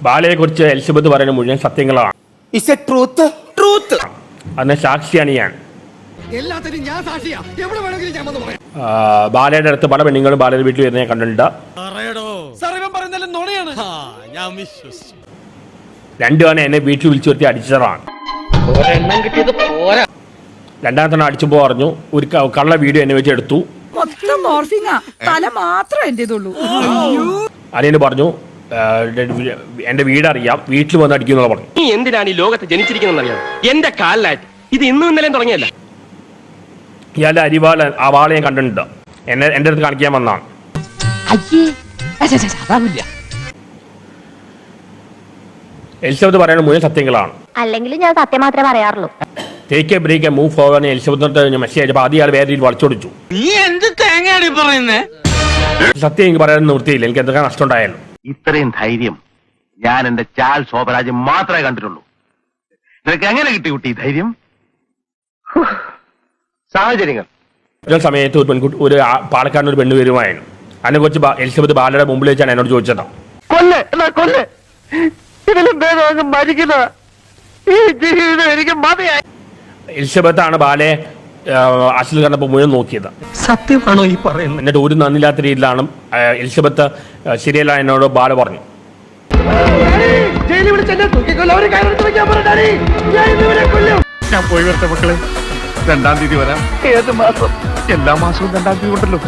ബാലയെ കുറിച്ച് എലിസബത്ത് പറയുന്ന മുഴുവൻ സത്യങ്ങളാണ്. അതിന് സാക്ഷിയാണ് ഞാൻ. ബാലയുടെ അടുത്ത് പല പെണ്ണുങ്ങളും ബാലയുടെ വീട്ടിൽ വരുന്ന ഞാൻ കണ്ടിട്ടുണ്ട്. രണ്ടുമാണ് എന്നെ വീട്ടിൽ വിളിച്ചു വരുത്തി അടിച്ചതാണ്. രണ്ടാമത്തെ അടിച്ചപ്പോ പറഞ്ഞു ഒരു കള്ള വീഡിയോ എന്നെ വെച്ച് എടുത്തു. അനിയന് പറഞ്ഞു എന്റെ വീടറിയാം, വീട്ടിൽ വന്ന് അടിക്കുന്നുള്ള പറഞ്ഞു. നീ എന്തിനാണ് ഈ ലോകത്ത് ജനിച്ചിരിക്കുന്നറിയാം? എന്റെ കാലിലായിട്ട് ഇത് ഇന്നും ഇന്നലെയും തുടങ്ങിയല്ല. ഇയാളുടെ ആ വാളെ ഞാൻ കണ്ടിട്ടുണ്ട്. എന്റെ അടുത്ത് കാണിക്കാൻ വന്നാണ്. എലിസബത്ത് പറയുന്ന മുഴുവൻ സത്യങ്ങളാണ്. അല്ലെങ്കിൽ ഞാൻ സത്യം മാത്രമേ പറയാറുള്ളൂ. Take a break move forward Elizabeth message അയച്ചപ്പോൾ ആദ്യം ആൾ വേറെ രീതിയിൽ വളച്ചൊടിച്ചു. സത്യം എനിക്ക് പറയാൻ നിവൃത്തിയില്ല. എനിക്ക് എന്തൊക്കെ നഷ്ടം ഉണ്ടായാലും. ഇത്രയും ധൈര്യം ഞാൻ എന്റെ ചാൽ ശോഭരാജ് മാത്രമേ കണ്ടിട്ടുള്ളൂ. നിനക്ക് എങ്ങനെ കിട്ടി കുട്ടി ധൈര്യം? സാഹചര്യങ്ങൾ. ഒരു സമയത്ത് ഒരു പെൺകുട്ടി പാലക്കാടിന് ഒരു പെണ്ണ് വരുമായിരുന്നു. അതിനെ കുറിച്ച് എലിസബത്ത് ബാലയുടെ മുമ്പിൽ വെച്ചാണ് എന്നോട് ചോദിച്ചത്. എലിസബത്ത് ആണ് ബാലയെ അശ്ലീല കണ്ടപ്പോൾ മുഴുവൻ നോക്കിയത്. സത്യമാണോ ഈ പറയുന്നത്? എന്നിട്ട് ഒരു നന്ദില്ലാത്ത രീതിയിലാണ് എലിസബത്ത് ശരിയല്ല എന്നോട് ബാല പറഞ്ഞു. ഞാൻ പോയി വരട്ടെ മക്കളെ. 2-ാം തീയതി വരാം. ഏത് മാസം? എല്ലാ മാസവും 2-ാം തീയതി ഉണ്ടല്ലോ.